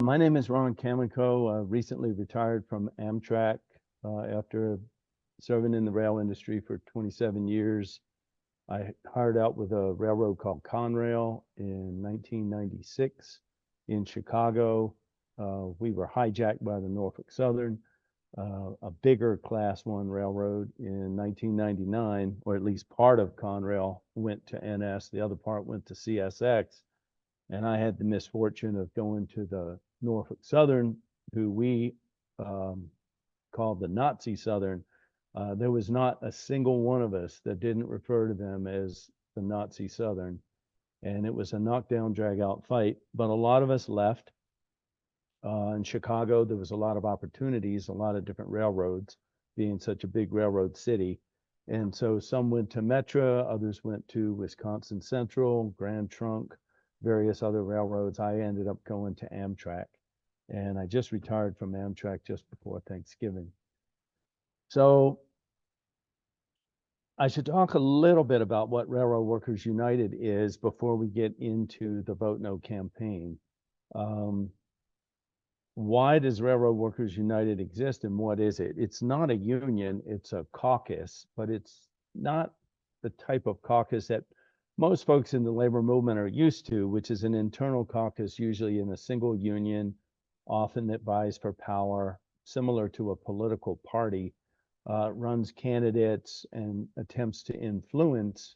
My name is Ron Kamenko, recently retired from Amtrak after serving in the rail industry for 27 years. I hired out with a railroad called Conrail in 1996 in Chicago. We were hijacked by the Norfolk Southern, a bigger Class 1 railroad in 1999, or at least part of Conrail went to NS, the other part went to CSX. And I had the misfortune of going to the Norfolk Southern, who we called the Nazi Southern. There was not a single one of us that didn't refer to them as the Nazi Southern. And it was a knockdown, drag out fight. But a lot of us left. In Chicago, there was a lot of opportunities, a lot of different railroads, being such a big railroad city. And so some went to Metra, others went to Wisconsin Central, Grand Trunk, various other railroads. I ended up going to Amtrak, and I just retired from Amtrak just before Thanksgiving. So I should talk a little bit about what Railroad Workers United is before we get into the Vote No campaign. Why does Railroad Workers United exist, and what is it? It's not a union, it's a caucus, but it's not the type of caucus that most folks in the labor movement are used to, which is an internal caucus, usually in a single union, often that vies for power, similar to a political party, runs candidates and attempts to influence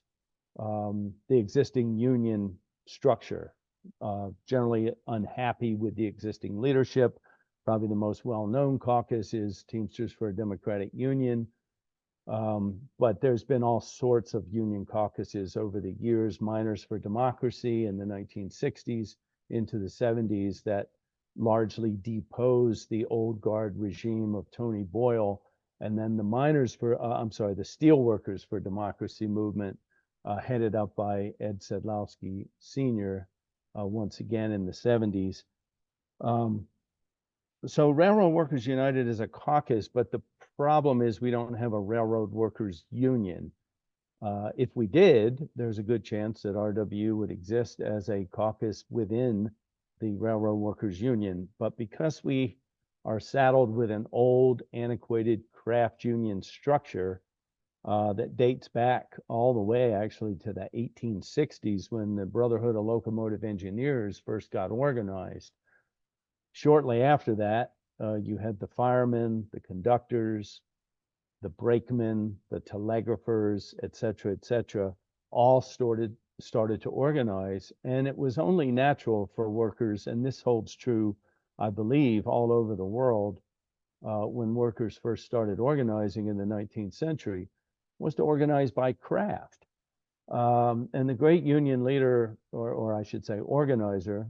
the existing union structure. Generally unhappy with the existing leadership. Probably the most well-known caucus is Teamsters for a Democratic Union. But there's been all sorts of union caucuses over the years. Miners for Democracy in the 1960s into the 70s that largely deposed the old guard regime of Tony Boyle. And then the the Steelworkers for Democracy movement, headed up by Ed Sedlowski Sr., once again in the 70s. So Railroad Workers United is a caucus, but the problem is we don't have a railroad workers union. If we did, there's a good chance that RW would exist as a caucus within the Railroad Workers Union. But because we are saddled with an old, antiquated craft union structure that dates back all the way actually to the 1860s when the Brotherhood of Locomotive Engineers first got organized. Shortly after that, you had the firemen, the conductors, the brakemen, the telegraphers, et cetera, all started to organize. And it was only natural for workers, and this holds true, I believe, all over the world, when workers first started organizing in the 19th century, was to organize by craft. And the great union leader, or I should say organizer,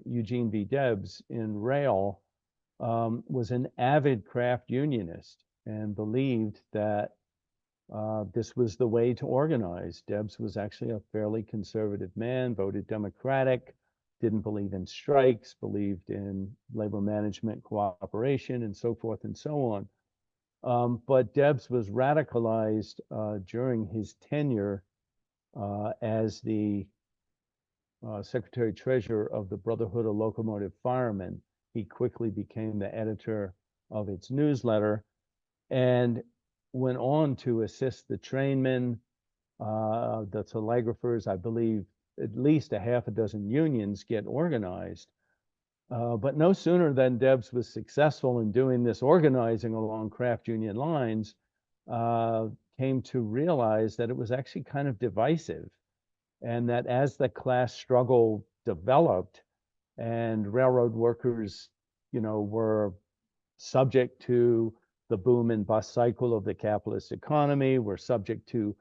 Eugene V. Debs in rail, was an avid craft unionist and believed that this was the way to organize. Debs was actually a fairly conservative man, voted Democratic, didn't believe in strikes, believed in labor management cooperation, and so forth and so on. But Debs was radicalized during his tenure as the Secretary-Treasurer of the Brotherhood of Locomotive Firemen. He quickly became the editor of its newsletter and went on to assist the trainmen, the telegraphers. I believe at least a half a dozen unions get organized. But no sooner than Debs was successful in doing this organizing along craft union lines, came to realize that it was actually kind of divisive, and that as the class struggle developed and railroad workers, were subject to the boom and bust cycle of the capitalist economy, were subject to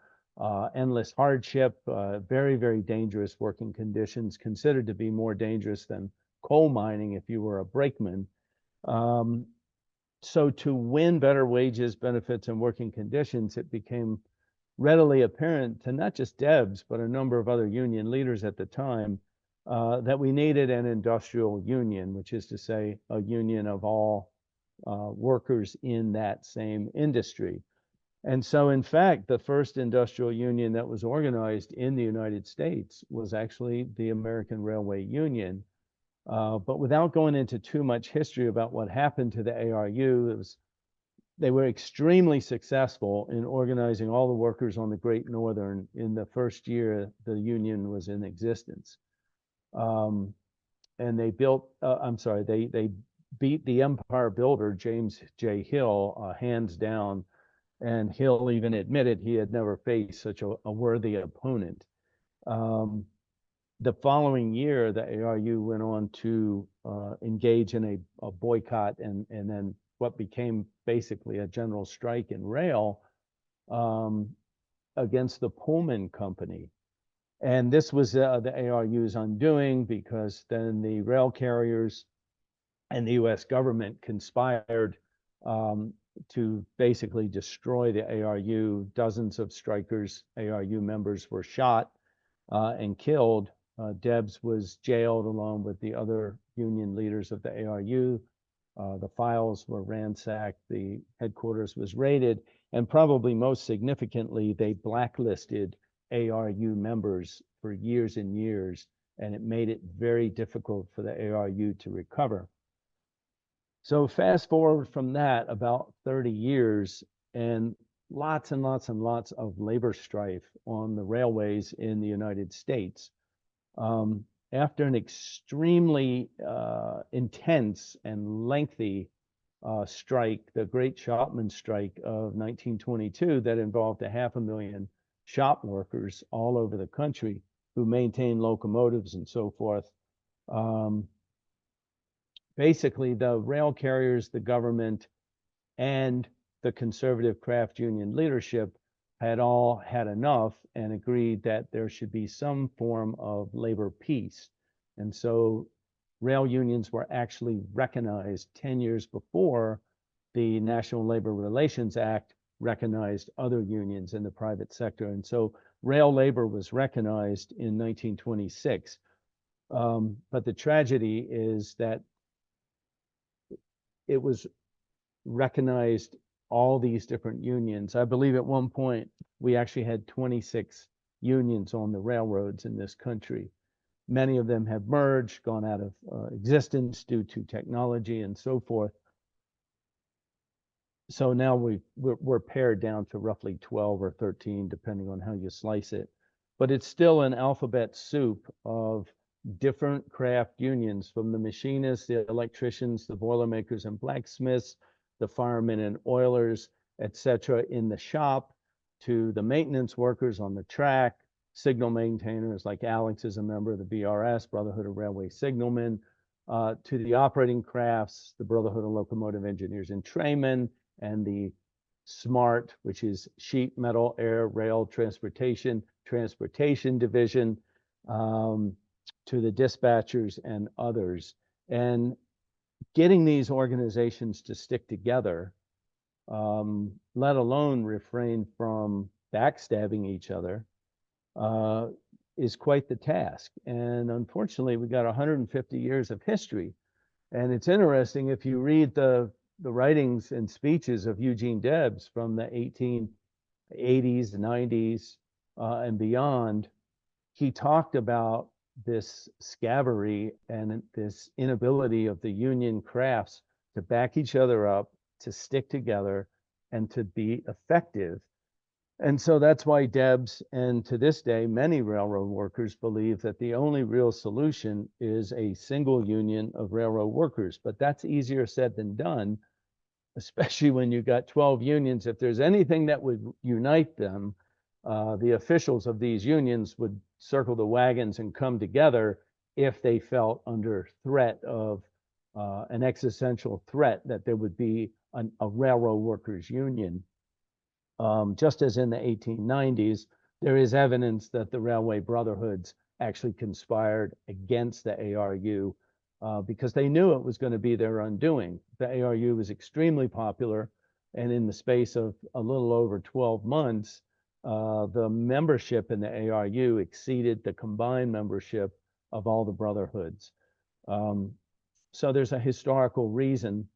endless hardship, very, very dangerous working conditions, considered to be more dangerous than coal mining if you were a brakeman. So to win better wages, benefits, and working conditions, it became readily apparent to not just Debs, but a number of other union leaders at the time, that we needed an industrial union, which is to say a union of all workers in that same industry. And so, in fact, the first industrial union that was organized in the United States was actually the American Railway Union. But without going into too much history about what happened to the ARU, they were extremely successful in organizing all the workers on the Great Northern in the first year the union was in existence. And they built, they beat the empire builder, James J. Hill, hands down. And Hill even admitted he had never faced such a worthy opponent. The following year, the ARU went on to engage in a boycott and then what became basically a general strike in rail against the Pullman Company. And this was the ARU's undoing, because then the rail carriers and the US government conspired to basically destroy the ARU. Dozens of strikers, ARU members, were shot and killed. Debs was jailed along with the other union leaders of the ARU. The files were ransacked, the headquarters was raided, and probably most significantly, they blacklisted ARU members for years and years, and it made it very difficult for the ARU to recover. So fast forward from that about 30 years, and lots and lots and lots of labor strife on the railways in the United States. After an extremely intense and lengthy strike, the Great Shopman Strike of 1922, that involved 500,000 shop workers all over the country who maintained locomotives and so forth. Basically, the rail carriers, the government, and the conservative craft union leadership had all had enough and agreed that there should be some form of labor peace. And so rail unions were actually recognized 10 years before the National Labor Relations Act recognized other unions in the private sector. And so rail labor was recognized in 1926. But the tragedy is that it was recognized all these different unions. I believe at one point we actually had 26 unions on the railroads in this country. Many of them have merged, gone out of existence due to technology and so forth. So now we're pared down to roughly 12 or 13, depending on how you slice it. But it's still an alphabet soup of different craft unions, from the machinists, the electricians, the boilermakers and blacksmiths, the firemen and oilers, etc., in the shop, to the maintenance workers on the track, signal maintainers like Alex is a member of the BRS, Brotherhood of Railway Signalmen, to the operating crafts, the Brotherhood of Locomotive Engineers and Trainmen, and the SMART, which is Sheet Metal Air Rail Transportation Division, to the dispatchers and others. And getting these organizations to stick together, let alone refrain from backstabbing each other, is quite the task. And unfortunately, we got 150 years of history. And it's interesting, if you read the writings and speeches of Eugene Debs from the 1880s, 90s, and beyond, he talked about this scavery and this inability of the union crafts to back each other up, to stick together, and to be effective. And so that's why Debs, and to this day, many railroad workers believe that the only real solution is a single union of railroad workers. But that's easier said than done, especially when you got 12 unions. If there's anything that would unite them, the officials of these unions would circle the wagons and come together if they felt under threat of an existential threat that there would be a railroad workers union. Just as in the 1890s, there is evidence that the railway brotherhoods actually conspired against the ARU because they knew it was going to be their undoing. The ARU was extremely popular, and in the space of a little over 12 months, the membership in the ARU exceeded the combined membership of all the brotherhoods. So there's a historical reason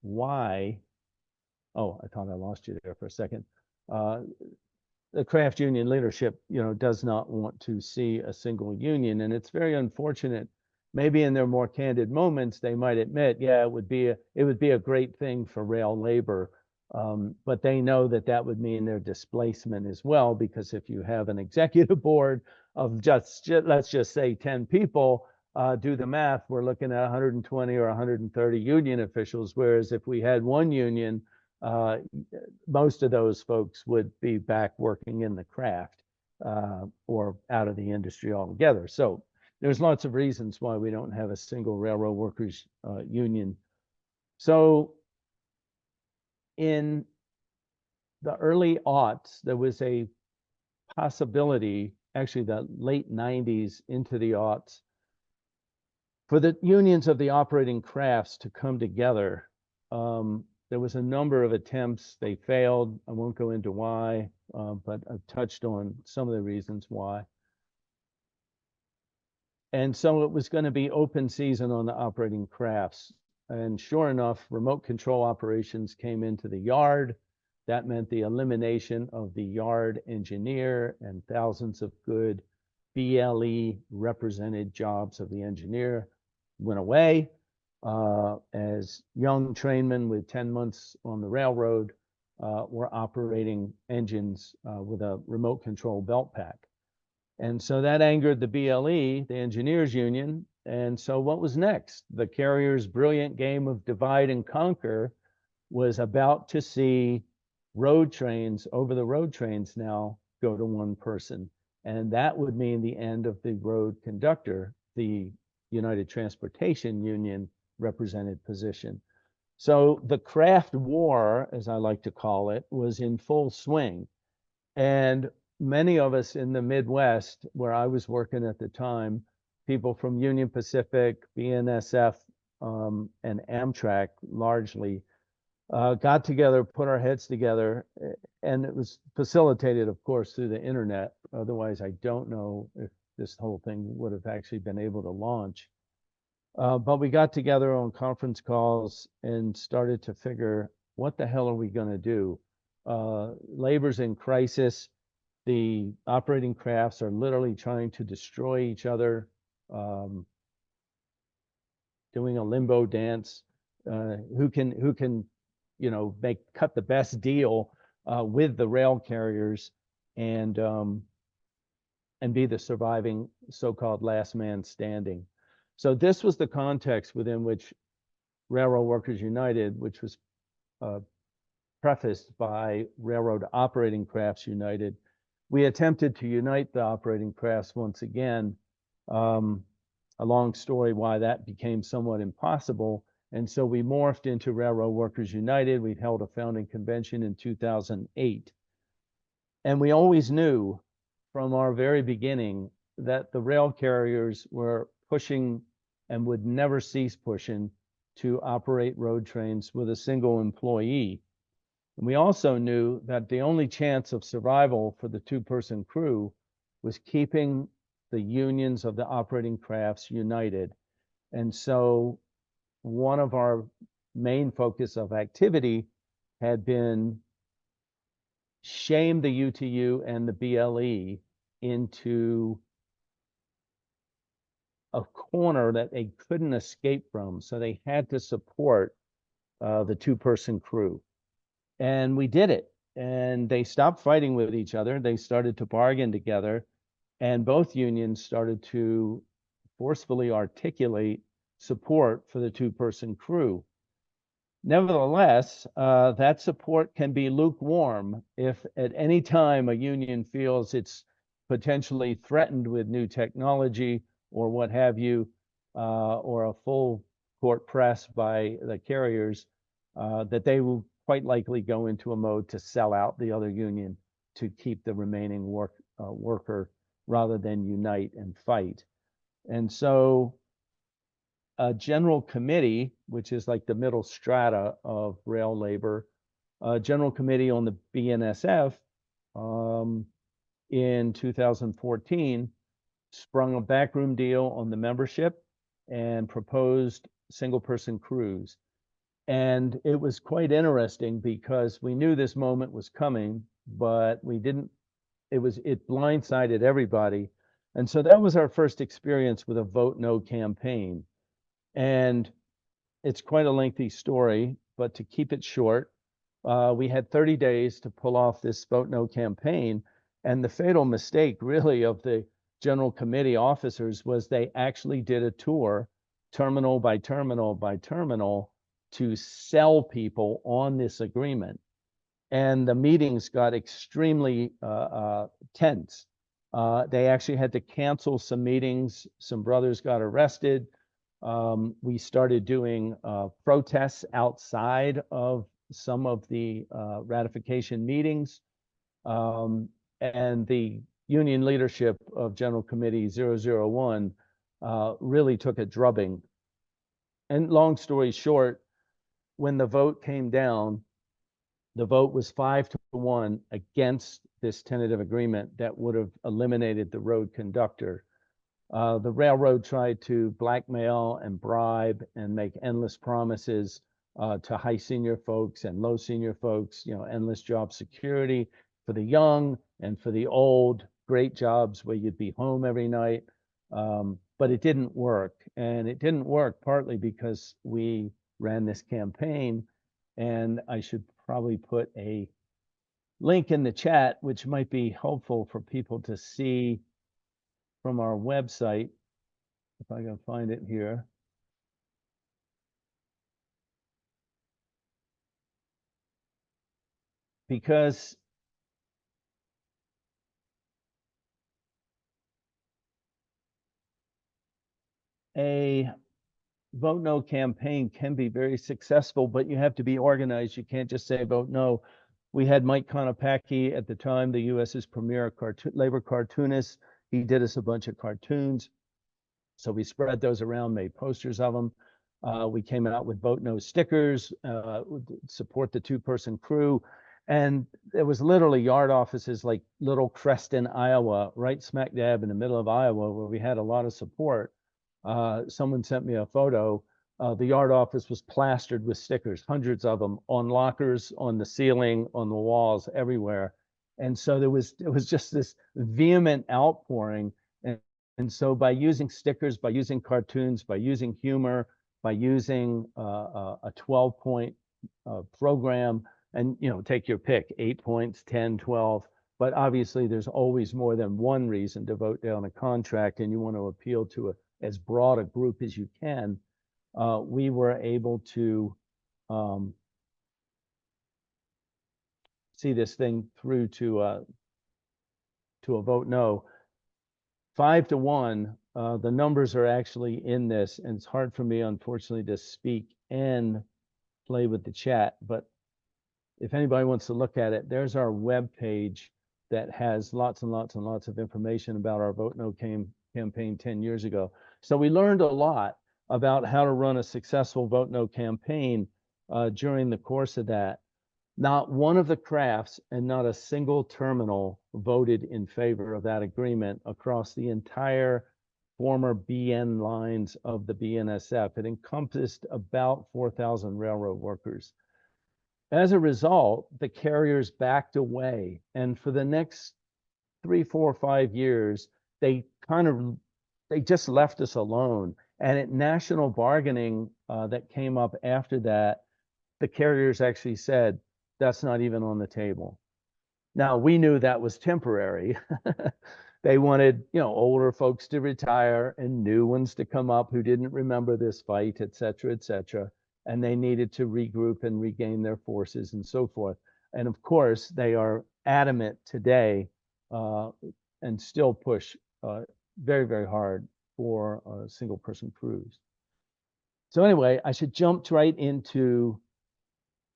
why. Oh, I thought I lost you there for a second. The craft union leadership, does not want to see a single union, and it's very unfortunate maybe in their more candid moments, they might admit, yeah, it would be a great thing for rail labor. But they know that that would mean their displacement as well, because if you have an executive board of let's just say 10 people, do the math, we're looking at 120 or 130 union officials, whereas if we had one union, most of those folks would be back working in the craft or out of the industry altogether. So there's lots of reasons why we don't have a single railroad workers union. So in the early aughts, there was a possibility, actually the late 90s into the aughts, for the unions of the operating crafts to come together. There was a number of attempts. They failed. I won't go into why, but I've touched on some of the reasons why. And so it was going to be open season on the operating crafts. And sure enough, remote control operations came into the yard. That meant the elimination of the yard engineer, and thousands of good BLE represented jobs of the engineer went away as young trainmen with 10 months on the railroad were operating engines with a remote control belt pack. And so that angered the BLE, the engineers union. And so what was next? The carrier's brilliant game of divide and conquer was about to see road trains, over the road trains now, go to one person. And that would mean the end of the road conductor, the United Transportation Union represented position. So the craft war, as I like to call it, was in full swing. And many of us in the Midwest, where I was working at the time, people from Union Pacific, BNSF, and Amtrak largely, got together, put our heads together, and it was facilitated, of course, through the internet. Otherwise, I don't know if this whole thing would have actually been able to launch. But we got together on conference calls and started to figure, what the hell are we going to do? Labor's in crisis. The operating crafts are literally trying to destroy each other, doing a limbo dance. Who can cut the best deal with the rail carriers and be the surviving so-called last man standing. So this was the context within which Railroad Workers United, which was prefaced by Railroad Operating Crafts United, we attempted to unite the operating crafts once again. A long story why that became somewhat impossible. And so we morphed into Railroad Workers United. We held a founding convention in 2008. And we always knew from our very beginning that the rail carriers were pushing and would never cease pushing to operate road trains with a single employee. And we also knew that the only chance of survival for the two-person crew was keeping the unions of the operating crafts united. And so one of our main focus of activity had been shame the UTU and the BLE into a corner that they couldn't escape from. So they had to support the two-person crew. And we did it. And they stopped fighting with each other. They started to bargain together. And both unions started to forcefully articulate support for the two-person crew. Nevertheless, that support can be lukewarm if at any time a union feels it's potentially threatened with new technology or what have you, or a full court press by the carriers, that they will quite likely go into a mode to sell out the other union to keep the remaining worker rather than unite and fight. And so a general committee, which is like the middle strata of rail labor, a general committee on the BNSF in 2014 sprung a backroom deal on the membership and proposed single person crews. And it was quite interesting because we knew this moment was coming, but we didn't, it blindsided everybody And so that was our first experience with a vote no campaign. And it's quite a lengthy story, but to keep it short, we had 30 days to pull off this vote no campaign. And the fatal mistake, really, of the General Committee officers was they actually did a tour, terminal by terminal by terminal, to sell people on this agreement. And the meetings got extremely tense. They actually had to cancel some meetings. Some brothers got arrested. We started doing protests outside of some of the ratification meetings. And the union leadership of General Committee 001 really took a drubbing. And long story short, when the vote came down, the vote was 5-1 against this tentative agreement that would have eliminated the road conductor. The railroad tried to blackmail and bribe and make endless promises to high senior folks and low senior folks, endless job security for the young and for the old, great jobs where you'd be home every night. But it didn't work. And it didn't work partly because we ran this campaign. And I should probably put a link in the chat, which might be helpful for people to see from our website, if I can find it here. Because a vote no campaign can be very successful, but you have to be organized. You can't just say vote no. We had Mike Konopacki at the time, the US's premier labor cartoonist. He did us a bunch of cartoons. So we spread those around, made posters of them. We came out with vote no stickers, support the two-person crew. And there was literally yard offices like Little Creston, Iowa, right smack dab in the middle of Iowa, where we had a lot of support. Someone sent me a photo. The yard office was plastered with stickers, hundreds of them, on lockers, on the ceiling, on the walls, everywhere. And so it was just this vehement outpouring. And so by using stickers, by using cartoons, by using humor, by using a 12-point program, and take your pick, 8 points, 10, 12. But obviously there's always more than one reason to vote down a contract, and you want to appeal to as broad a group as you can. We were able to see this thing through to a vote no. 5-1. The numbers are actually in this, and it's hard for me, unfortunately, to speak and play with the chat. But if anybody wants to look at it, there's our web page that has lots and lots and lots of information about our Vote No campaign 10 years ago. So we learned a lot about how to run a successful Vote No campaign during the course of that. Not one of the crafts and not a single terminal voted in favor of that agreement across the entire former BN lines of the BNSF. It encompassed about 4,000 railroad workers. As a result, the carriers backed away. And for the next 3, 4, 5 years, they just left us alone. And at national bargaining that came up after that, the carriers actually said, that's not even on the table. Now, we knew that was temporary. They wanted, older folks to retire and new ones to come up who didn't remember this fight, et cetera, et cetera. And they needed to regroup and regain their forces and so forth. And of course, they are adamant today and still push very, very hard for single person crews. So anyway, I should jump right into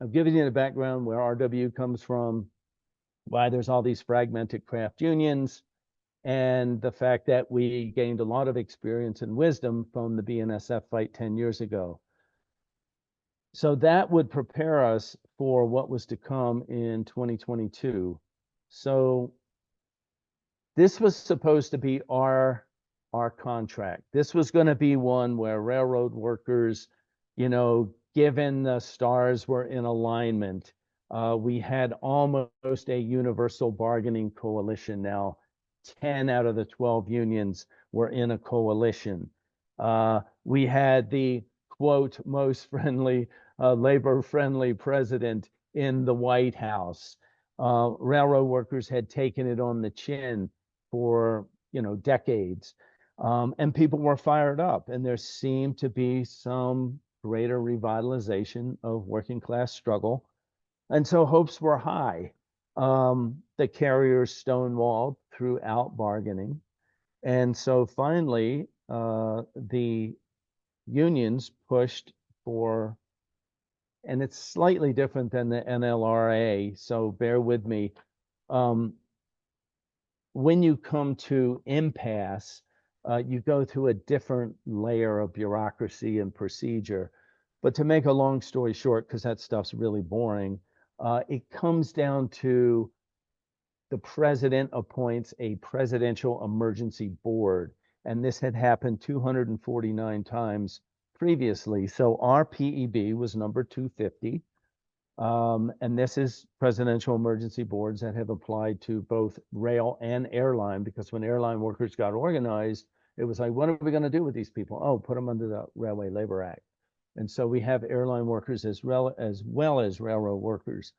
I've given you the background where RW comes from, why there's all these fragmented craft unions, and the fact that we gained a lot of experience and wisdom from the BNSF fight 10 years ago. So that would prepare us for what was to come in 2022. So this was supposed to be our contract. This was going to be one where railroad workers, given the stars were in alignment, we had almost a universal bargaining coalition now 10 out of the 12 unions were in a coalition. We had the quote most friendly, labor-friendly president in the White House. Railroad workers had taken it on the chin for decades, and people were fired up, and there seemed to be some greater revitalization of working class struggle, and so hopes were high. The carriers stonewalled throughout bargaining, and so finally the unions pushed for, and it's slightly different than the NLRA, so bear with me. When you come to impasse, you go through a different layer of bureaucracy and procedure. But to make a long story short, because that stuff's really boring, it comes down to the president appoints a presidential emergency board. And this had happened 249 times previously. So our PEB was number 250. And this is presidential emergency boards that have applied to both rail and airline, because when airline workers got organized, it was like, what are we going to do with these people? Oh, put them under the Railway Labor Act. And so we have airline workers as well as railroad workers.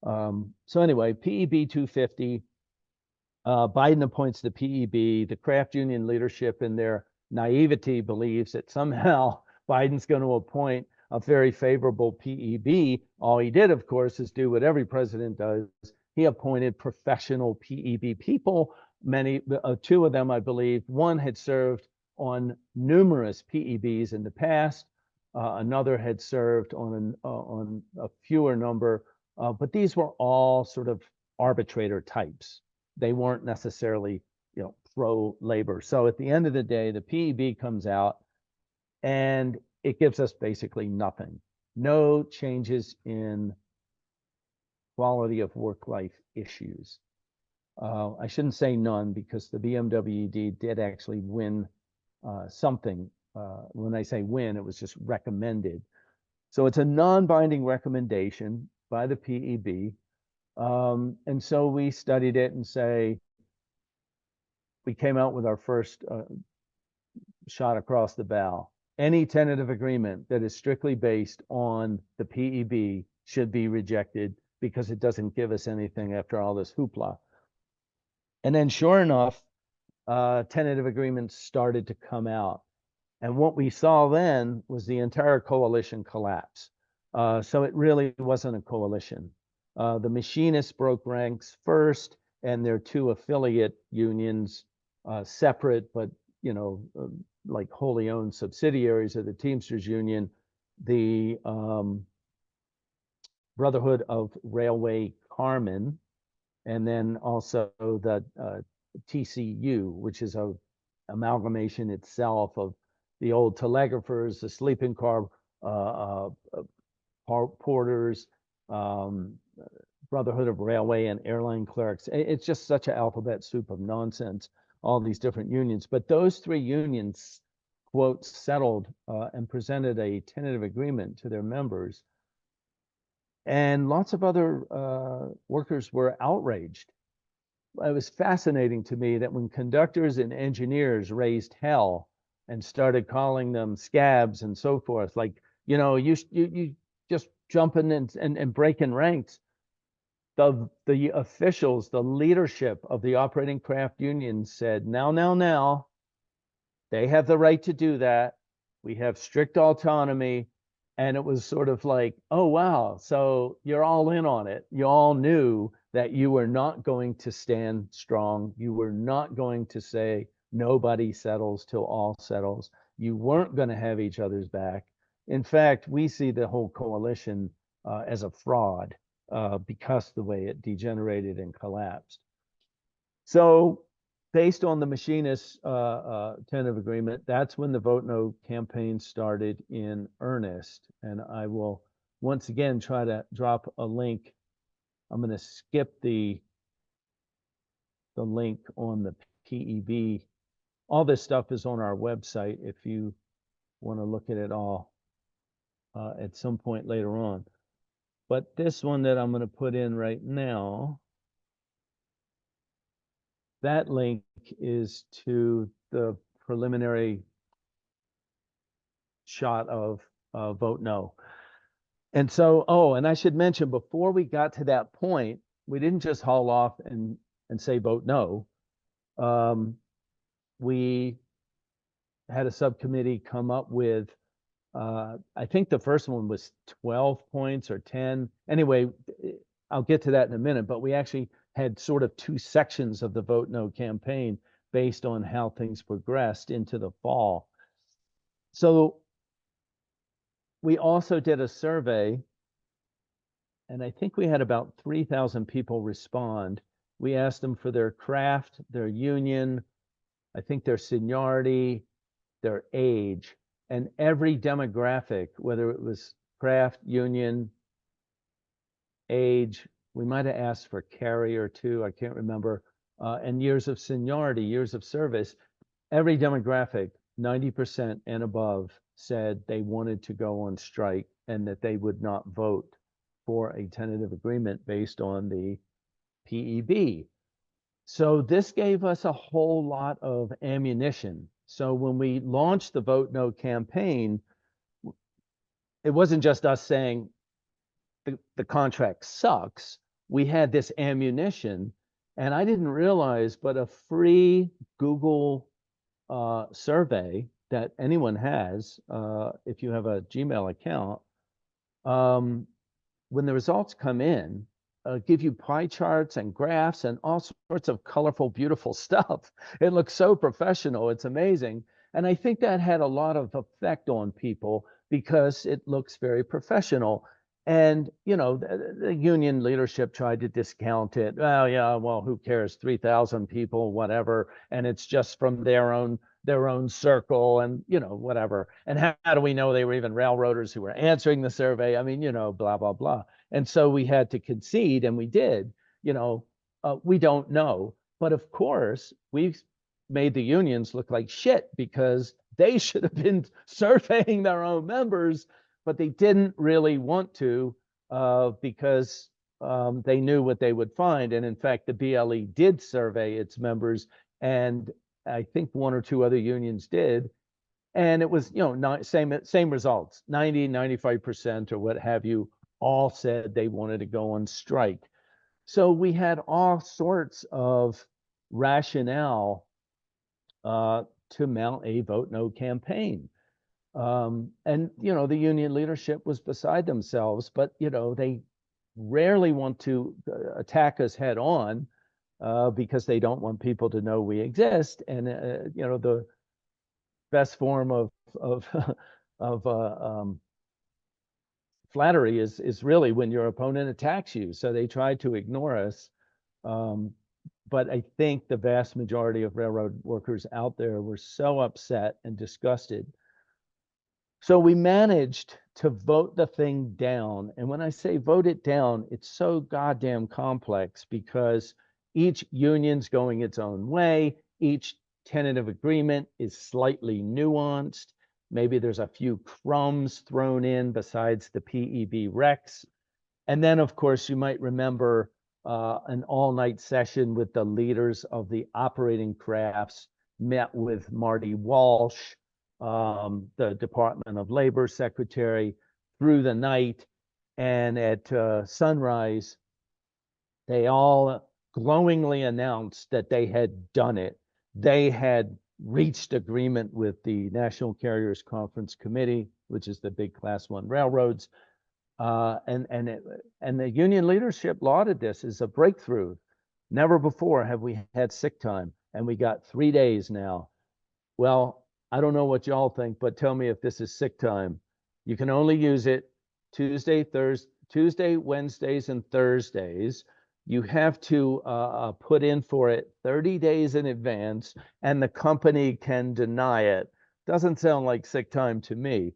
So anyway, PEB 250, Biden appoints the PEB. The craft union leadership, in their naivety, believes that somehow Biden's going to appoint a very favorable PEB. All he did, of course, is do what every president does. He appointed professional PEB people. Many, two of them, I believe. One had served on numerous PEBs in the past. Another had served on a fewer number, but these were all sort of arbitrator types. They weren't necessarily, pro-labor. So at the end of the day, the PEB comes out, and it gives us basically nothing. No changes in quality of work-life issues. I shouldn't say none, because the BMWED did actually win something. When I say win, it was just recommended. So it's a non-binding recommendation by the PEB. And so we studied it and we came out with our first shot across the bow. Any tentative agreement that is strictly based on the PEB should be rejected, because it doesn't give us anything after all this hoopla. And then sure enough, tentative agreements started to come out. And what we saw then was the entire coalition collapse. So it really wasn't a coalition. The machinists broke ranks first, and their two affiliate unions, separate but like wholly owned subsidiaries of the Teamsters Union, the Brotherhood of Railway Carmen, and then also the TCU, which is a amalgamation itself of the old telegraphers, the sleeping car porters, Brotherhood of Railway and Airline Clerks. It's just such an alphabet soup of nonsense, all these different unions. But those three unions, quote, settled and presented a tentative agreement to their members. And lots of other workers were outraged. It was fascinating to me that when conductors and engineers raised hell and started calling them scabs and so forth, like, you just jumping and breaking ranks, the officials, the leadership of the operating craft union said, now, they have the right to do that. We have strict autonomy. And it was sort of like, oh, wow. So you're all in on it. You all knew that you were not going to stand strong. You were not going to say nobody settles till all settles. You weren't going to have each other's back. In fact, we see the whole coalition as a fraud because the way it degenerated and collapsed. So based on the machinists' tentative agreement, that's when the Vote No campaign started in earnest. And I will once again try to drop a link. I'm going to skip the link on the PEB. All this stuff is on our website if you want to look at it all at some point later on. But this one that I'm going to put in right now that link is to the preliminary shot of vote no. And so, oh, and I should mention before we got to that point, we didn't just haul off and say vote no. We had a subcommittee come up with, I think the first one was 12 points or 10. Anyway, I'll get to that in a minute, but we actually had sort of two sections of the vote no campaign based on how things progressed into the fall. So we also did a survey, and I think we had about 3,000 people respond. We asked them for their craft, their union, I think their seniority, their age, and every demographic, whether it was craft, union, age, we might have asked for carrier too, I can't remember, and years of seniority, years of service, every demographic, 90% and above said they wanted to go on strike and that they would not vote for a tentative agreement based on the PEB. So this gave us a whole lot of ammunition. So when we launched the Vote No campaign, it wasn't just us saying the contract sucks. We had this ammunition, and I didn't realize, but a free Google survey that anyone has, if you have a Gmail account, when the results come in, give you pie charts and graphs and all sorts of colorful, beautiful stuff. It looks so professional. It's amazing. And I think that had a lot of effect on people because it looks very professional. And, you know, the union leadership tried to discount it. Well, yeah, well, who cares? 3,000 people, whatever. And it's just from their own circle and, you know, whatever. And how do we know they were even railroaders who were answering the survey? I mean, you know, blah, blah, blah. And so we had to concede, and we did, you know, we don't know. But of course, we made the unions look like shit because they should have been surveying their own members, but they didn't really want to because they knew what they would find. And in fact, the BLE did survey its members, and I think one or two other unions did. And it was, you know, not same results, 90, 95% or what have you, all said they wanted to go on strike. So we had all sorts of rationale to mount a vote no campaign. And, you know, the union leadership was beside themselves, but, you know, they rarely want to attack us head on because they don't want people to know we exist. And, you know, the best form of flattery is really when your opponent attacks you. So they tried to ignore us. But I think the vast majority of railroad workers out there were so upset and disgusted. So we managed to vote the thing down. And when I say vote it down, it's so goddamn complex because each union's going its own way. Each tentative agreement is slightly nuanced. Maybe there's a few crumbs thrown in besides the PEB Rex. And then, of course, you might remember an all-night session with the leaders of the operating crafts, met with Marty Walsh, the Department of Labor secretary, through the night. And at sunrise, they all glowingly announced that they had done it. They had reached agreement with the National Carriers Conference Committee, which is the big Class 1 railroads. And the union leadership lauded this as a breakthrough. Never before have we had sick time, and we got 3 days now. Well, I don't know what y'all think, but tell me if this is sick time. You can only use it Tuesday, Wednesdays, and Thursdays. You have to put in for it 30 days in advance, and the company can deny it. Doesn't sound like sick time to me.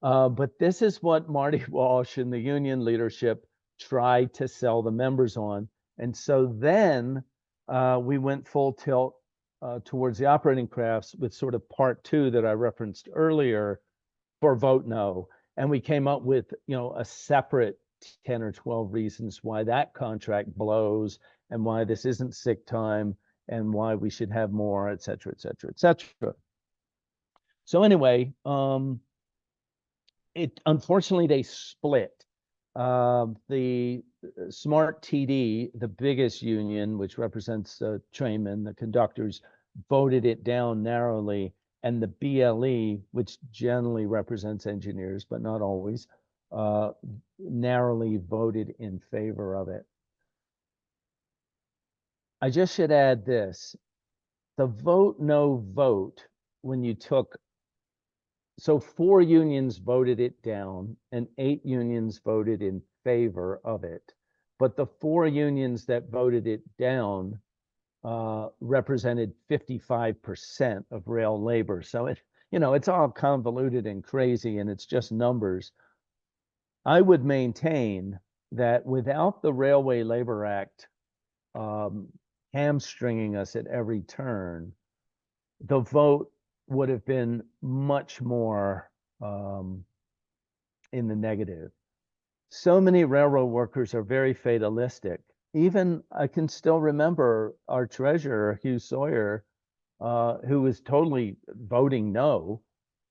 But this is what Marty Walsh and the union leadership tried to sell the members on. And so then we went full tilt towards the operating crafts with sort of part two that I referenced earlier for vote no. And we came up with, you know, a separate 10 or 12 reasons why that contract blows and why this isn't sick time and why we should have more, et cetera, et cetera, et cetera. So anyway, unfortunately they split. The Smart TD, the biggest union, which represents the trainmen, the conductors, voted it down narrowly, and the BLE, which generally represents engineers, but not always, narrowly voted in favor of it. I just should add this. The vote no vote, when you took, so 4 unions voted it down and 8 unions voted in favor of it. But the 4 unions that voted it down represented 55% of rail labor. So it's all convoluted and crazy, and it's just numbers. I would maintain that without the Railway Labor Act hamstringing us at every turn, the vote would have been much more in the negative. So many railroad workers are very fatalistic. Even I can still remember our treasurer, Hugh Sawyer, who was totally voting no,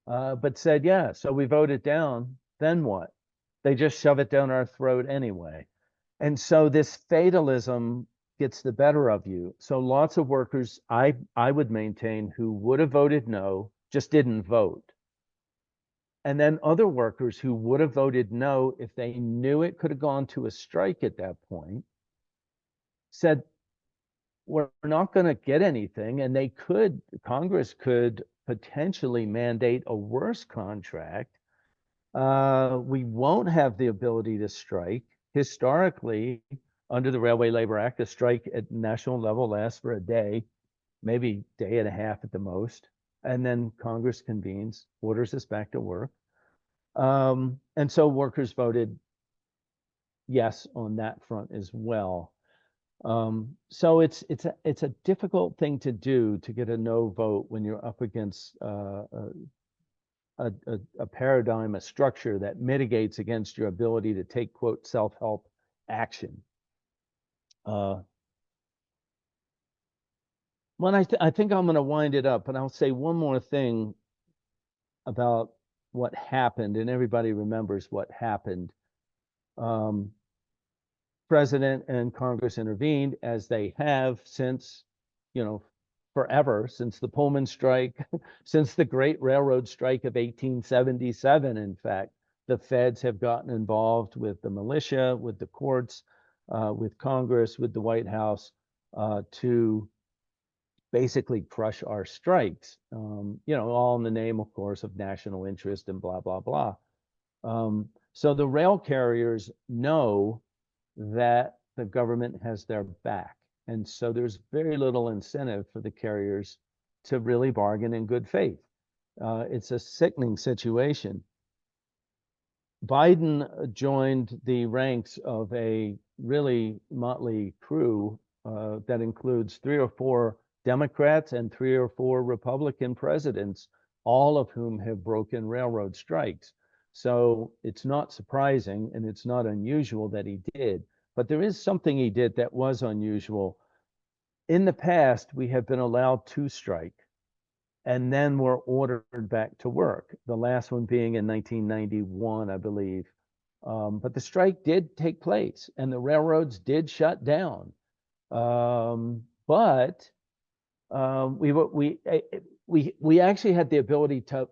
but said, yeah, so we voted down, then what? They just shove it down our throat anyway. And so this fatalism gets the better of you. So lots of workers, I would maintain, who would have voted no, just didn't vote. And then other workers who would have voted no if they knew it could have gone to a strike at that point said, we're not going to get anything. And Congress could potentially mandate a worse contract. We won't have the ability to strike. Historically, under the Railway Labor Act, a strike at national level lasts for a day, maybe day and a half at the most. And then Congress convenes, orders us back to work. And so workers voted yes on that front as well. So it's a difficult thing to do, to get a no vote when you're up against a paradigm, a structure that mitigates against your ability to take, quote, self-help action. Well, I think I'm going to wind it up, and I'll say one more thing about what happened, and everybody remembers what happened. President and Congress intervened, as they have since, forever, since the Pullman strike, since the Great Railroad Strike of 1877. In fact, the feds have gotten involved with the militia, with the courts, with Congress, with the White House, to basically crush our strikes, all in the name, of course, of national interest and blah, blah, blah. So the rail carriers know that the government has their back. And so there's very little incentive for the carriers to really bargain in good faith. It's a sickening situation. Biden joined the ranks of a really motley crew that includes 3 or 4 Democrats and 3 or 4 Republican presidents, all of whom have broken railroad strikes. So it's not surprising, and it's not unusual that he did. But there is something he did that was unusual. In the past, we have been allowed to strike, and then we're ordered back to work. The last one being in 1991, I believe. But the strike did take place, and the railroads did shut down. But we actually had the ability to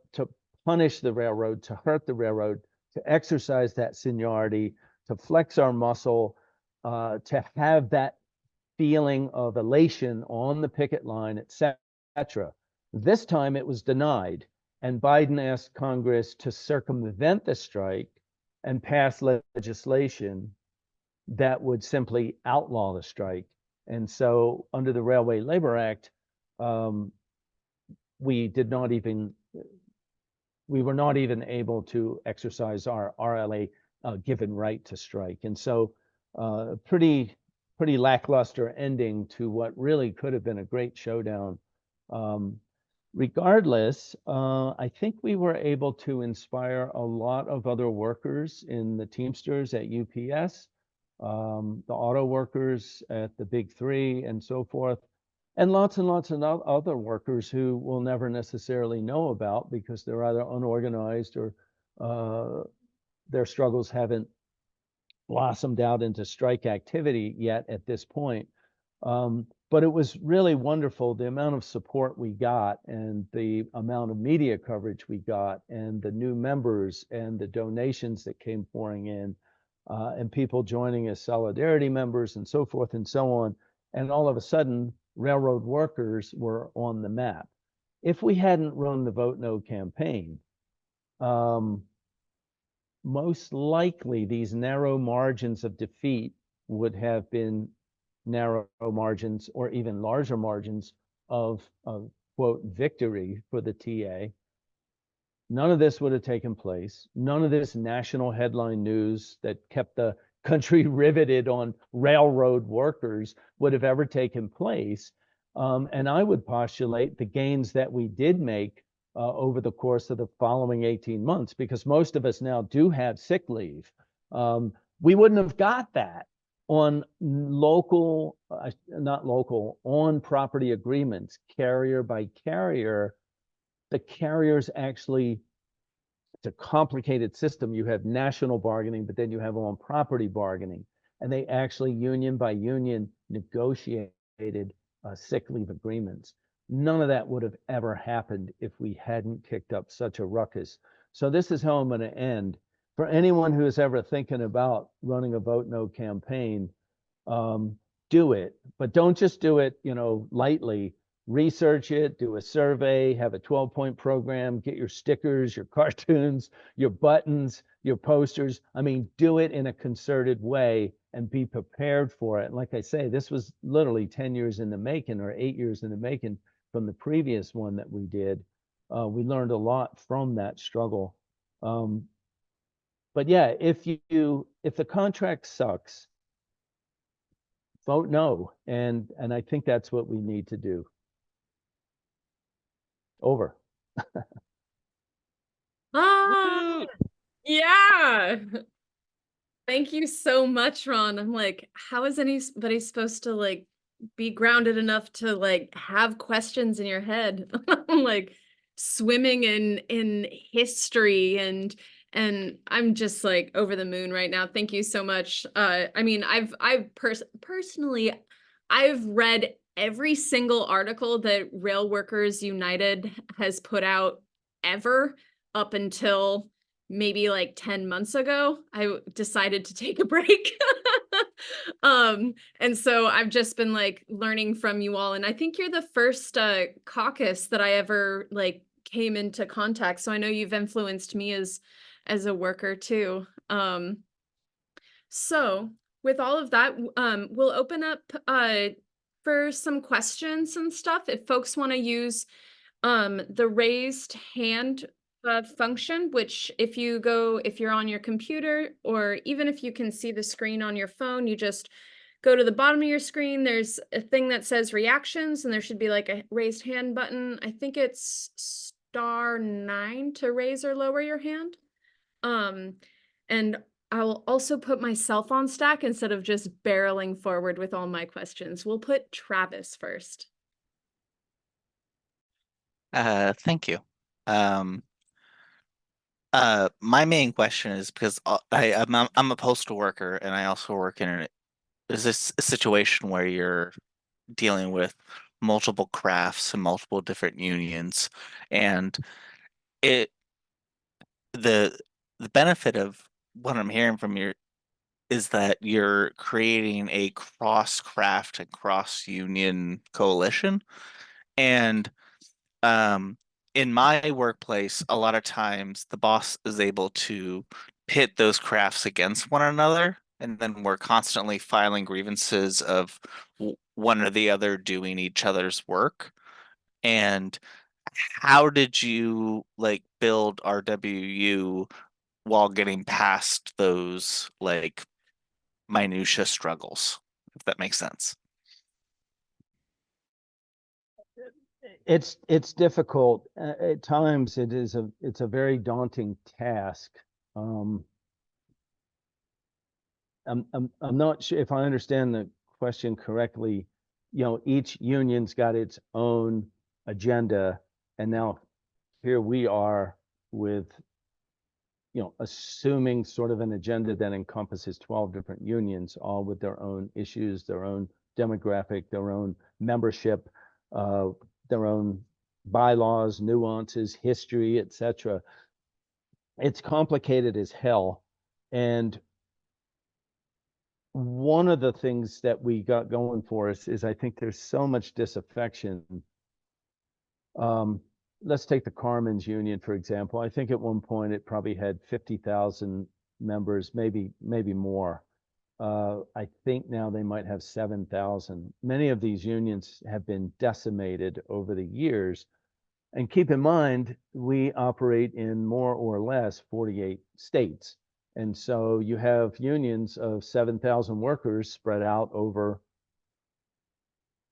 punish the railroad, to hurt the railroad, to exercise that seniority, to flex our muscle, to have that feeling of elation on the picket line, et cetera. This time it was denied, and Biden asked Congress to circumvent the strike and pass legislation that would simply outlaw the strike. And so under the Railway Labor Act, we were not even able to exercise our RLA given right to strike. And so pretty lackluster ending to what really could have been a great showdown. Regardless, I think we were able to inspire a lot of other workers in the Teamsters at UPS, the auto workers at the Big Three, and so forth. and lots of other workers who we'll never necessarily know about because they're either unorganized or their struggles haven't blossomed out into strike activity yet at this point. But it was really wonderful the amount of support we got and the amount of media coverage we got and the new members and the donations that came pouring in and people joining as solidarity members and so forth and so on. And all of a sudden, railroad workers were on the map. If we hadn't run the Vote No campaign, most likely these narrow margins of defeat would have been narrow margins or even larger margins of quote victory for the TA. None of this would have taken place. None of this national headline news that kept the country riveted on railroad workers would have ever taken place. And I would postulate the gains that we did make over the course of the following 18 months, because most of us now do have sick leave. We wouldn't have got that on local, not local, on property agreements, carrier by carrier. The carriers actually, it's a complicated system. You have national bargaining, but then you have on property bargaining. And they actually union by union negotiated sick leave agreements. None of that would have ever happened if we hadn't kicked up such a ruckus. So this is how I'm going to end. For anyone who is ever thinking about running a Vote No campaign, do it, but don't just do it, lightly. Research it, do a survey, have a 12-point program, get your stickers, your cartoons, your buttons, your posters. I mean, do it in a concerted way and be prepared for it. And like I say, this was literally 10 years in the making or 8 years in the making from the previous one that we did. We learned a lot from that struggle. But yeah, if the contract sucks, vote no. And I think that's what we need to do. Over. Ah, yeah. Thank you so much, Ron. I'm like, how is anybody supposed to like be grounded enough to like have questions in your head? I'm like swimming in history and I'm just like over the moon right now. Thank you so much. I mean, personally I've read every single article that Rail Workers United has put out ever up until maybe like 10 months ago. I decided to take a break. And so I've just been like learning from you all. And I think you're the first caucus that I ever like came into contact. So I know you've influenced me as a worker too. So with all of that, we'll open up for some questions and stuff. If folks want to use the raised hand function, which if you're on your computer, or even if you can see the screen on your phone, you just go to the bottom of your screen. There's a thing that says reactions, and there should be like a raised hand button. I think it's *9 to raise or lower your hand. And I'll also put myself on stack instead of just barreling forward with all my questions. We'll put Travis first. Thank you. My main question is because I'm a postal worker and I also work in is this a situation where you're dealing with multiple crafts and multiple different unions, and it the benefit of what I'm hearing from you is that you're creating a cross craft and cross union coalition, and in my workplace, a lot of times the boss is able to pit those crafts against one another, and then we're constantly filing grievances of one or the other doing each other's work. And how did you like build RWU while getting past those like minutia struggles, if that makes sense? It's difficult at times. It's a very daunting task. I'm not sure if I understand the question correctly. each union's got its own agenda. And now here we are with, assuming sort of an agenda that encompasses 12 different unions, all with their own issues, their own demographic, their own membership, their own bylaws, nuances, history, etc. It's complicated as hell. And one of the things that we got going for us is I think there's so much disaffection. Let's take the Carmen's Union, for example. I think at one point it probably had 50,000 members, maybe more. I think now they might have 7,000. Many of these unions have been decimated over the years. And keep in mind, we operate in more or less 48 states. And so you have unions of 7,000 workers spread out over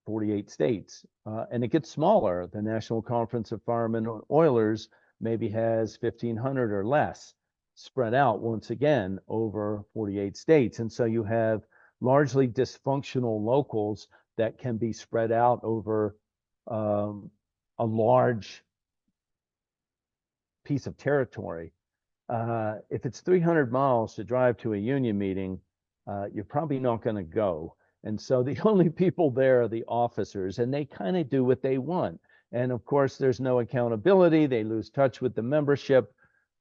48 states. And it gets smaller. The National Conference of Firemen and Oilers maybe has 1,500 or less spread out once again over 48 states. And so you have largely dysfunctional locals that can be spread out over a large piece of territory. If it's 300 miles to drive to a union meeting, you're probably not going to go. And so the only people there are the officers, and they kind of do what they want. And of course, there's no accountability. They lose touch with the membership.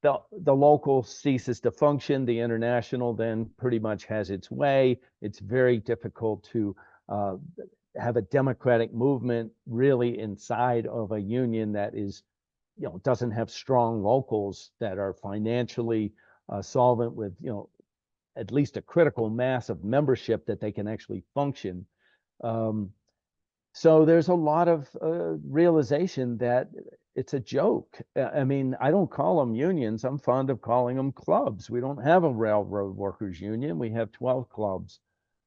The local ceases to function. The international then pretty much has its way. It's very difficult to have a democratic movement really inside of a union that is, doesn't have strong locals that are financially solvent with, at least a critical mass of membership that they can actually function. So there's a lot of realization that it's a joke. I mean, I don't call them unions. I'm fond of calling them clubs. We don't have a railroad workers union. We have 12 clubs.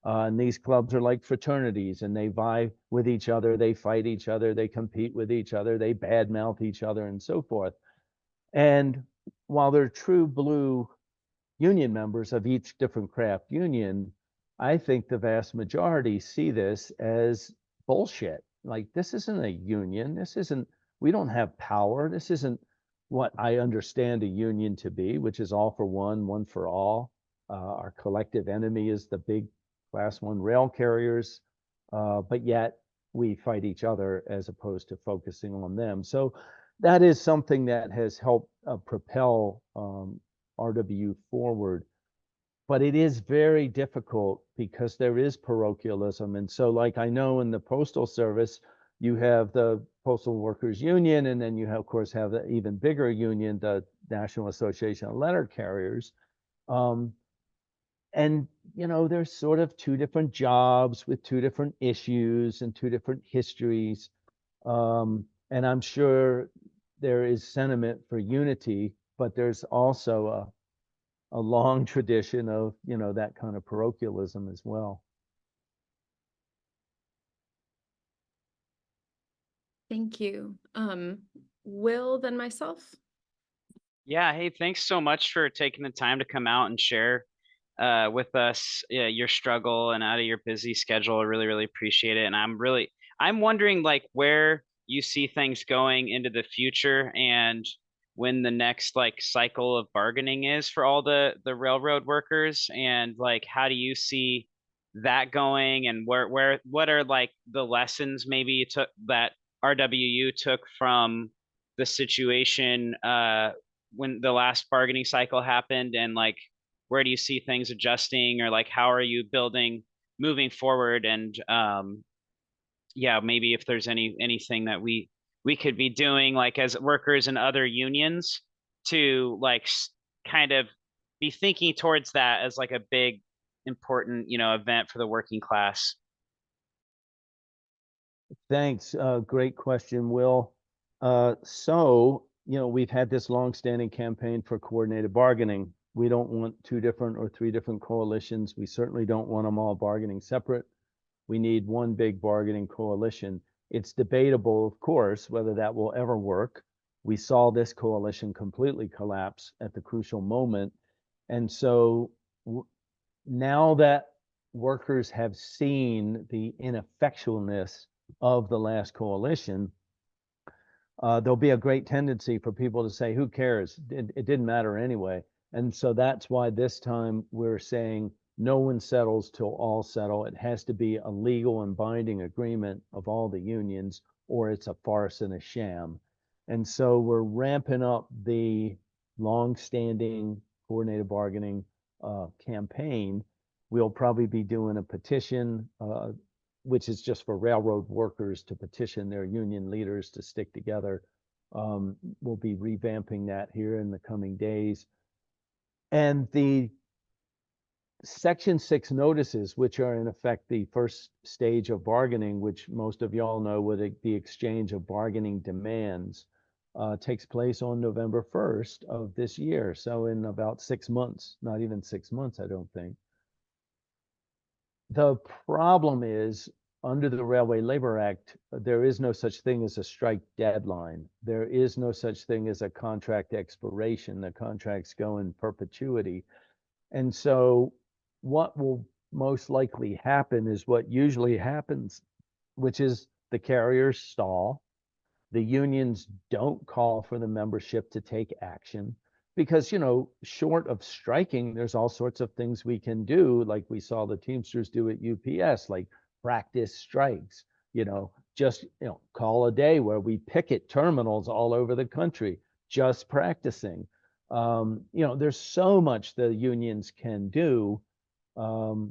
And these clubs are like fraternities, and they vie with each other. They fight each other. They compete with each other. They badmouth each other and so forth. And while they're true blue union members of each different craft union, I think the vast majority see this as bullshit. Like, this isn't a union. We don't have power. This isn't what I understand a union to be, which is all for one, one for all. Our collective enemy is the big class one rail carriers, but yet we fight each other as opposed to focusing on them. So that is something that has helped propel RW forward. But it is very difficult because there is parochialism. And so, like, I know in the Postal Service, you have the Postal Workers Union, and then you have, of course, have the even bigger union, the National Association of Letter Carriers. And, there's sort of two different jobs with two different issues and two different histories. And I'm sure there is sentiment for unity, but there's also a long tradition of, that kind of parochialism as well. Thank you. Will, then myself. Yeah, hey, thanks so much for taking the time to come out and share with us your struggle and out of your busy schedule. I really, really appreciate it. And I'm wondering like where you see things going into the future and when the next like cycle of bargaining is for all the railroad workers, and like how do you see that going, and what are like the lessons maybe you took that RWU took from the situation when the last bargaining cycle happened, and like where do you see things adjusting, or like how are you moving forward, and yeah, maybe if there's anything that we could be doing like as workers in other unions to like kind of be thinking towards that as like a big important event for the working class. Thanks. Great question, Will. So, we've had this long-standing campaign for coordinated bargaining. We don't want two different or three different coalitions. We certainly don't want them all bargaining separate. We need one big bargaining coalition. It's debatable, of course, whether that will ever work. We saw this coalition completely collapse at the crucial moment. And so now that workers have seen the ineffectualness of the last coalition, there'll be a great tendency for people to say, who cares? It didn't matter anyway. And so that's why this time we're saying no one settles till all settle. It has to be a legal and binding agreement of all the unions, or it's a farce and a sham. And so we're ramping up the long-standing coordinated bargaining campaign. We'll probably be doing a petition, which is just for railroad workers to petition their union leaders to stick together. We'll be revamping that here in the coming days. And the Section 6 notices, which are in effect the first stage of bargaining, which most of y'all know with the exchange of bargaining demands, takes place on November 1st of this year. So in about 6 months, not even 6 months, I don't think. The problem is, under the Railway Labor Act, there is no such thing as a strike deadline. There is no such thing as a contract expiration. The contracts go in perpetuity. And so what will most likely happen is what usually happens, which is the carriers stall. The unions don't call for the membership to take action because, short of striking, there's all sorts of things we can do, like we saw the Teamsters do at UPS, like practice strikes, just, call a day where we picket terminals all over the country, just practicing. There's so much the unions can do. Of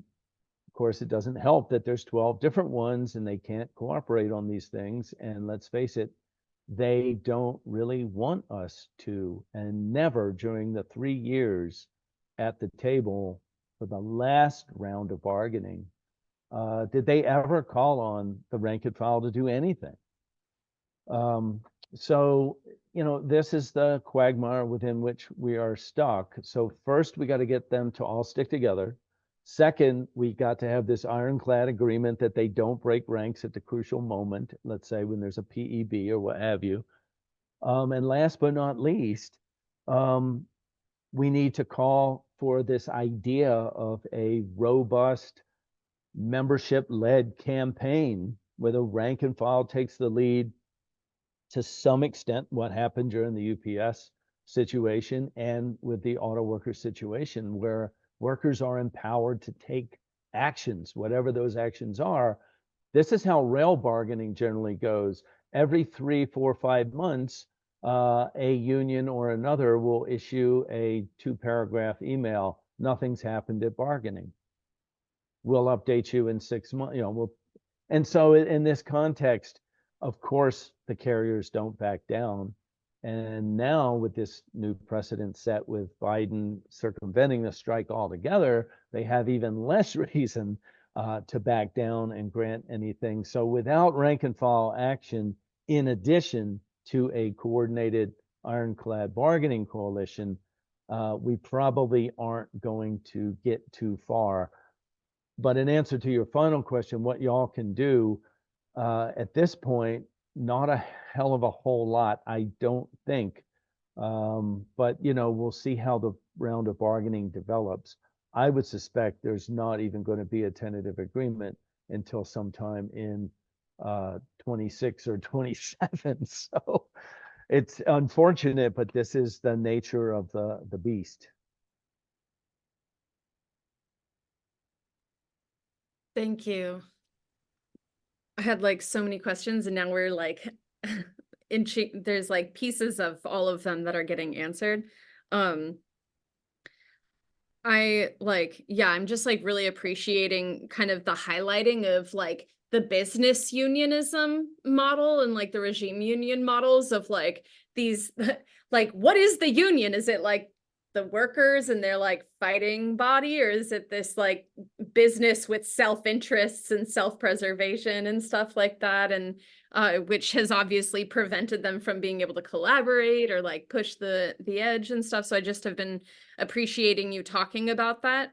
course, it doesn't help that there's 12 different ones and they can't cooperate on these things. And let's face it, they don't really want us to. And never during the 3 years at the table for the last round of bargaining did they ever call on the rank and file to do anything. So, this is the quagmire within which we are stuck. So first, we got to get them to all stick together. Second, we got to have this ironclad agreement that they don't break ranks at the crucial moment, let's say when there's a PEB or what have you. And last but not least, we need to call for this idea of a robust membership-led campaign where the rank and file takes the lead to some extent, what happened during the UPS situation and with the auto worker situation, where workers are empowered to take actions, whatever those actions are. This is how rail bargaining generally goes. Every 3, 4, 5 months, a union or another will issue a 2-paragraph email. Nothing's happened at bargaining. We'll update you in 6 months. And so in this context, of course, the carriers don't back down. And now with this new precedent set with Biden circumventing the strike altogether, they have even less reason to back down and grant anything. So without rank and file action, in addition to a coordinated ironclad bargaining coalition, we probably aren't going to get too far. But in answer to your final question, what y'all can do, at this point, not a hell of a whole lot, I don't think. But, we'll see how the round of bargaining develops. I would suspect there's not even going to be a tentative agreement until sometime in 26 or 27. So it's unfortunate, but this is the nature of the beast. Thank you. I had like so many questions and now we're like there's like pieces of all of them that are getting answered. I'm just like really appreciating kind of the highlighting of like the business unionism model and like the regime union models of like these like what is the union? Is it like the workers and their like fighting body, or is it this like business with self-interests and self-preservation and stuff like that, and which has obviously prevented them from being able to collaborate or like push the edge and stuff. So I just have been appreciating you talking about that.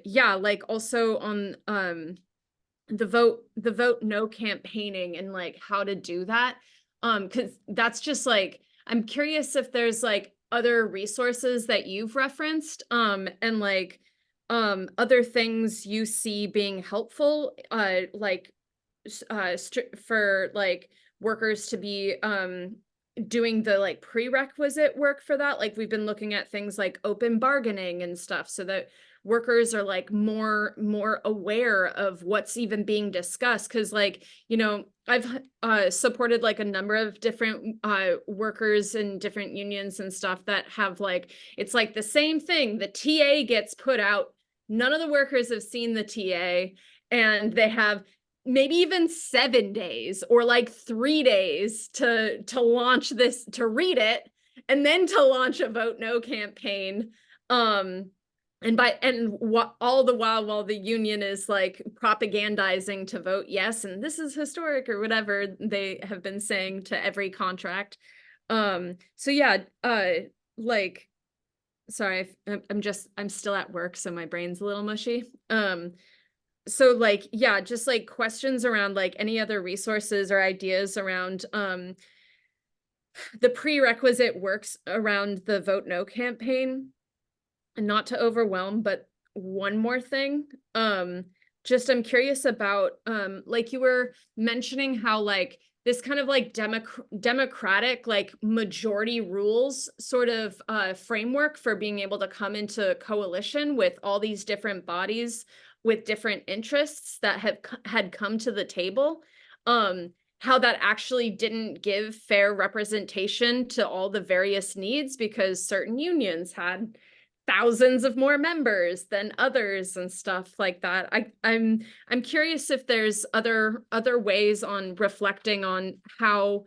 Yeah, like also on the vote no campaigning and like how to do that, because that's just like, I'm curious if there's like other resources that you've referenced, and like other things you see being helpful, like for like workers to be doing the like prerequisite work for that. Like we've been looking at things like open bargaining and stuff so that workers are like more aware of what's even being discussed. Cause like, you know, I've supported like a number of different workers in different unions and stuff that have like, it's like the same thing. The TA gets put out. None of the workers have seen the TA, and they have maybe even 7 days or like 3 days to launch this, to read it, and then to launch a vote no campaign. All the while the union is like propagandizing to vote yes, and this is historic or whatever they have been saying to every contract. So yeah, like, sorry, I'm still at work, so my brain's a little mushy. So like, yeah, just like questions around like any other resources or ideas around the prerequisite works around the vote no campaign. And not to overwhelm, but one more thing. Just I'm curious about like you were mentioning how like this kind of like democratic like majority rules sort of framework for being able to come into coalition with all these different bodies with different interests that had come to the table. How that actually didn't give fair representation to all the various needs because certain unions had thousands of more members than others and stuff like that. I'm curious if there's other ways on reflecting on how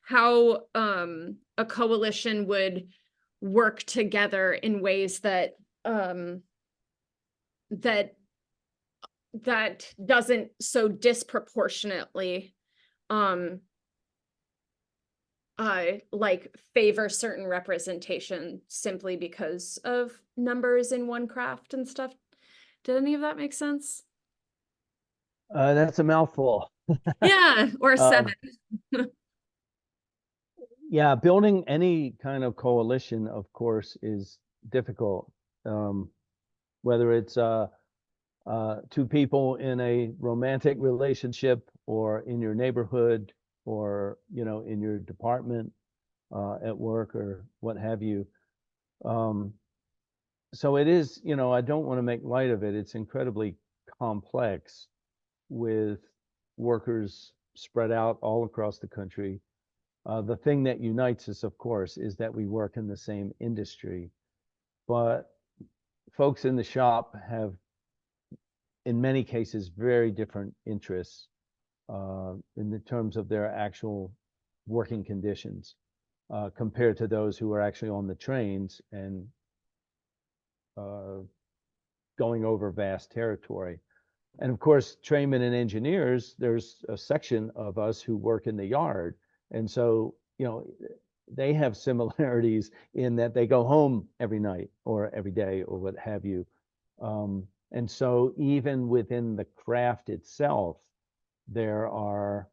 a coalition would work together in ways that that doesn't so disproportionately like favor certain representation simply because of numbers in one craft and stuff. Did any of that make sense? That's a mouthful. Yeah, or 7. Yeah, building any kind of coalition, of course, is difficult. Whether it's 2 people in a romantic relationship or in your neighborhood or, you know, in your department at work or what have you. So it is, you know, I don't want to make light of it. It's incredibly complex with workers spread out all across the country. The thing that unites us, of course, is that we work in the same industry. But folks in the shop have, in many cases, very different interests in the terms of their actual working conditions compared to those who are actually on the trains and going over vast territory. And of course, trainmen and engineers, there's a section of us who work in the yard. And so, you know, they have similarities in that they go home every night or every day or what have you. And so even within the craft itself, there are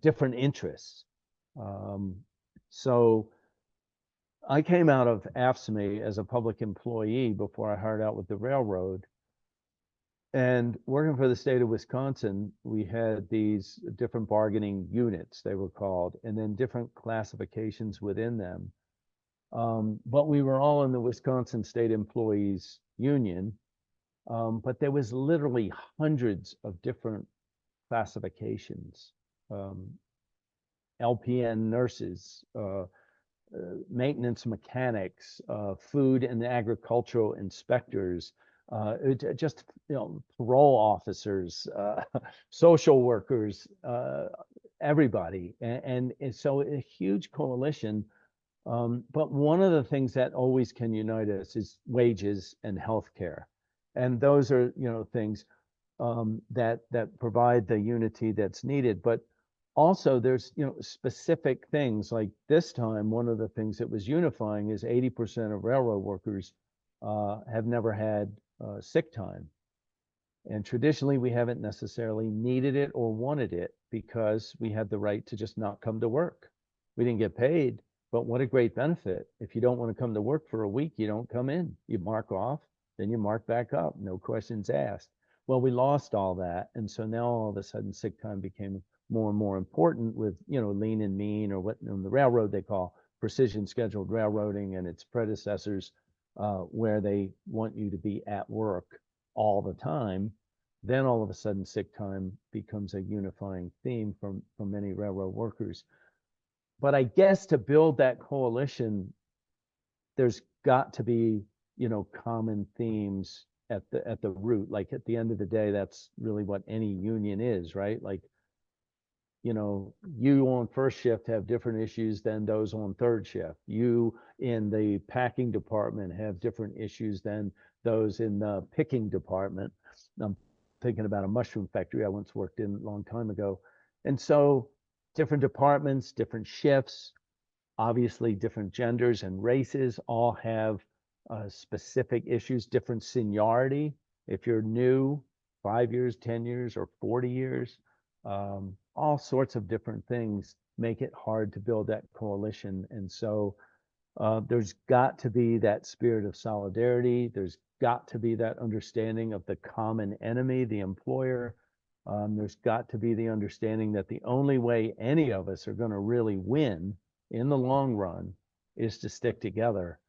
different interests. So I came out of AFSCME as a public employee before I hired out with the railroad. And working for the state of Wisconsin, we had these different bargaining units, they were called, and then different classifications within them. But we were all in the Wisconsin State Employees Union. But there was literally hundreds of different classifications. LPN nurses, maintenance mechanics, food and agricultural inspectors, just, you know, parole officers, social workers, everybody. And so a huge coalition. But one of the things that always can unite us is wages and healthcare. And those are, you know, things that provide the unity that's needed. But also there's, you know, specific things like this time, one of the things that was unifying is 80% of railroad workers have never had sick time. And traditionally, we haven't necessarily needed it or wanted it because we had the right to just not come to work. We didn't get paid, But what a great benefit. If you don't want to come to work for a week, you don't come in. You mark off, then you mark back up, no questions asked. Well, we lost all that. And so now all of a sudden sick time became more and more important with, lean and mean, or what in the railroad they call precision scheduled railroading and its predecessors, where they want you to be at work all the time. Then all of a sudden sick time becomes a unifying theme for many railroad workers. But I guess to build that coalition, there's got to be, common themes at the root. Like at the end of the day, that's really what any union is, right? Like, you on first shift have different issues than those on third shift. You in the packing department have different issues than those in the picking department. I'm thinking about a mushroom factory I once worked in a long time ago. And so different departments, different shifts, obviously different genders and races all have specific issues, different seniority. If you're new, 5 years, 10 years, or 40 years, all sorts of different things make it hard to build that coalition. And so there's got to be that spirit of solidarity. There's got to be that understanding of the common enemy, the employer. There's got to be the understanding that the only way any of us are going to really win in the long run is to stick together.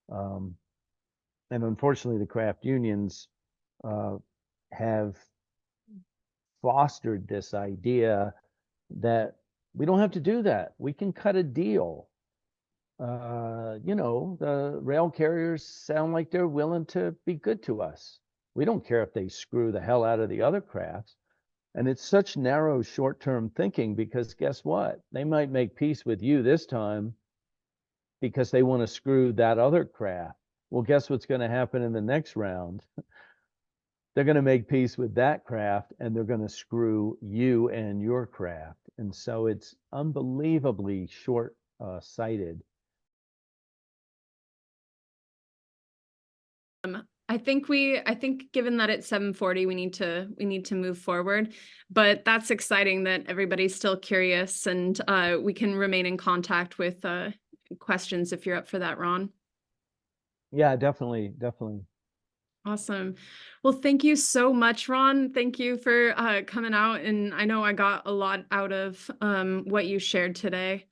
And unfortunately, the craft unions have fostered this idea that we don't have to do that. We can cut a deal. The rail carriers sound like they're willing to be good to us. We don't care if they screw the hell out of the other crafts. And it's such narrow short-term thinking, because guess what? They might make peace with you this time because they want to screw that other craft. Well, guess what's going to happen in the next round? They're going to make peace with that craft and they're going to screw you and your craft. And so it's unbelievably short-sighted. I think given that it's 7:40, we need to move forward, but that's exciting that everybody's still curious, and we can remain in contact with questions if you're up for that, Ron. Yeah, definitely. Awesome. Well, thank you so much, Ron. Thank you for coming out, and I know I got a lot out of what you shared today.